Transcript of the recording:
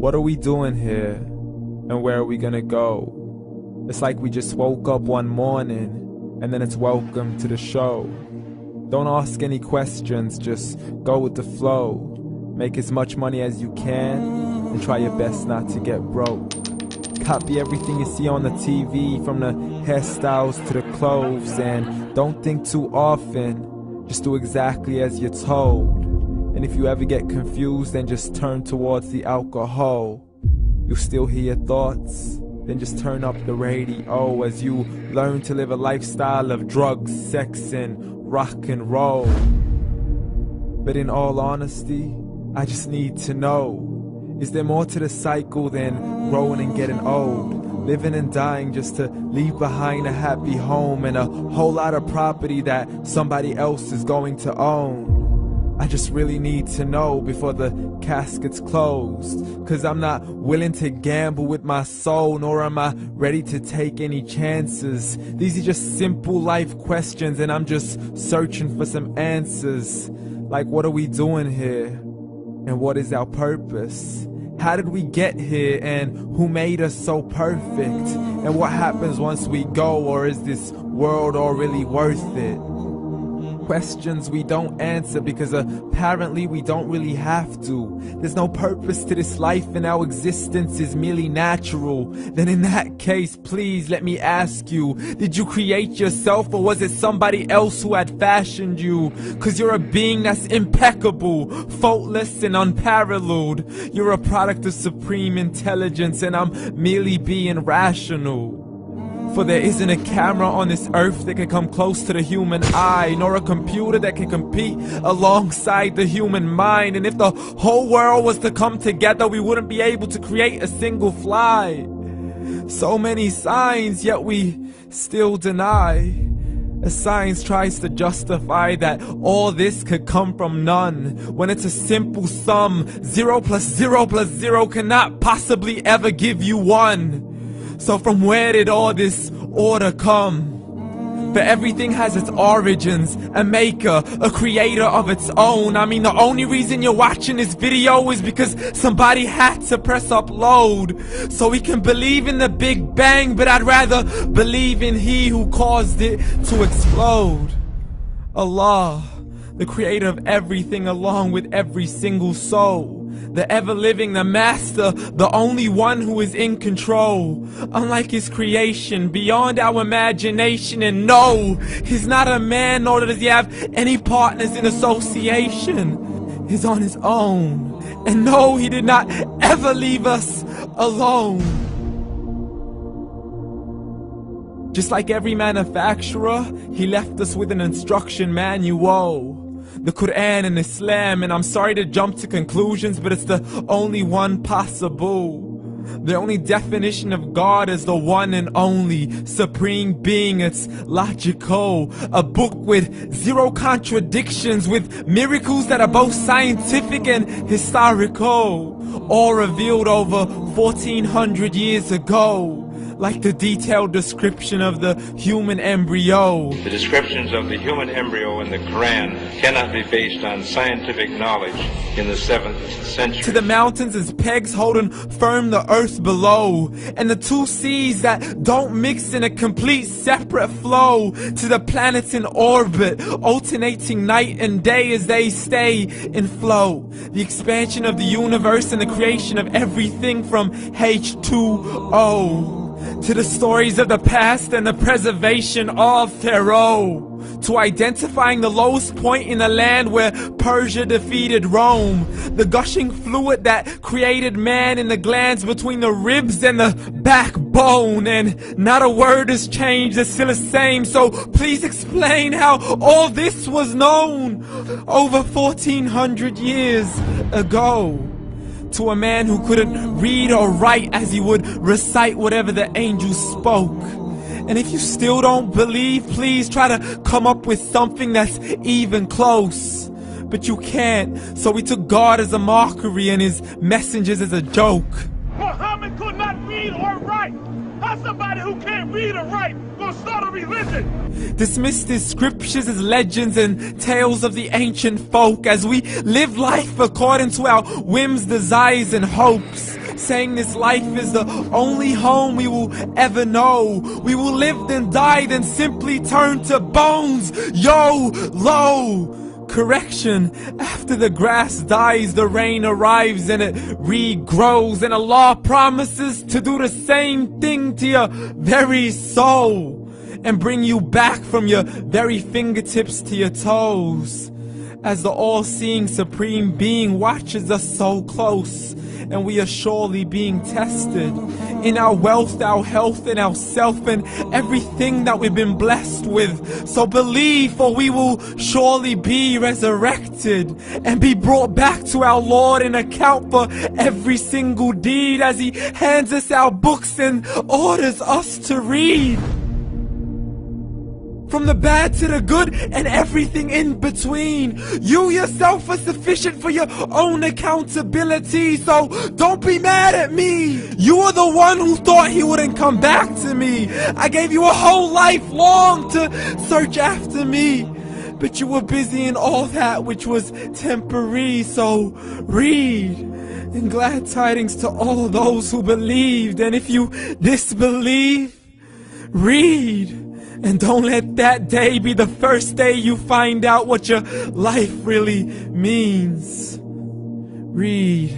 What are we doing here? And where are we gonna go? It's like we just woke up one morning and then it's welcome to the show. Don't ask any questions, just go with the flow. Make as much money as you can and try your best not to get broke. Copy everything you see on the TV, from the hairstyles to the clothes, and don't think too often, just do exactly as you're told. And if you ever get confused, then just turn towards the alcohol. You'll still hear your thoughts, then just turn up the radio as you learn to live a lifestyle of drugs, sex, and rock and roll. But in all honesty, I just need to know, is there more to the cycle than growing and getting old? Living and dying just to leave behind a happy home and a whole lot of property that somebody else is going to own. I just really need to know before the casket's closed, 'cause I'm not willing to gamble with my soul, nor am I ready to take any chances. These are just simple life questions and I'm just searching for some answers. Like, what are we doing here? And what is our purpose? How did we get here, and who made us so perfect? And what happens once we go, or is this world all really worth it? Questions we don't answer because apparently we don't really have to. There's no purpose to this life and our existence is merely natural. Then in that case, please let me ask you, did you create yourself, or was it somebody else who had fashioned you? 'Cause you're a being that's impeccable, faultless and unparalleled. You're a product of supreme intelligence and I'm merely being rational. For there isn't a camera on this earth that can come close to the human eye, nor a computer that can compete alongside the human mind. And if the whole world was to come together, we wouldn't be able to create a single fly. So many signs, yet we still deny. As science tries to justify that all this could come from none, when it's a simple sum. 0 plus 0 plus 0 cannot possibly ever give you 1. So from where did all this order come? For everything has its origins, a maker, a creator of its own. I mean, the only reason you're watching this video is because somebody had to press upload. So we can believe in the Big Bang, but I'd rather believe in He who caused it to explode. Allah, the creator of everything along with every single soul. The ever-living, the master, the only one who is in control. Unlike his creation, beyond our imagination. And no, he's not a man, nor does he have any partners in association. He's on his own. And no, he did not ever leave us alone. Just like every manufacturer, he left us with an instruction manual. The Quran and Islam, and I'm sorry to jump to conclusions, but it's the only one possible. The only definition of God is the one and only supreme being. It's logical, a book with 0 contradictions, with miracles that are both scientific and historical, all revealed over 1400 years ago. Like the detailed description of the human embryo. The descriptions of the human embryo in the Quran cannot be based on scientific knowledge in the 7th century. To the mountains as pegs holding firm the earth below, and the 2 seas that don't mix in a complete separate flow. To the planets in orbit, alternating night and day as they stay in flow. The expansion of the universe and the creation of everything from H2O. To the stories of the past and the preservation of Pharaoh. To identifying the lowest point in the land where Persia defeated Rome. The gushing fluid that created man in the glands between the ribs and the backbone. And not a word has changed, it's still the same. So please explain how all this was known over 1400 years ago. To a man who couldn't read or write as he would recite whatever the angels spoke. And if you still don't believe, please try to come up with something that's even close. But you can't, so we took God as a mockery and his messengers as a joke. Muhammad could not read or write. How's somebody who can't read or write gonna start a religion? Dismissed his scriptures as legends and tales of the ancient folk, as we live life according to our whims, desires and hopes. saying this life is the only home we will ever know. We will live then die, then simply turn to bones. YOLO! Correction, after the grass dies, the rain arrives and it regrows, and Allah promises to do the same thing to your very soul and bring you back from your very fingertips to your toes, as the all-seeing supreme being watches us so close, and we are surely being tested in our wealth, our health, and our self, and everything that we've been blessed with. So believe, for we will surely be resurrected and be brought back to our Lord and account for every single deed, as He hands us our books and orders us to read. From the bad to the good and everything in between. You yourself are sufficient for your own accountability, so don't be mad at me. You are the one who thought He wouldn't come back to me. I gave you a whole life long to search after me, but you were busy in all that which was temporary. So read, and glad tidings to all those who believed. And if you disbelieve, read. And don't let that day be the first day you find out what your life really means. Read.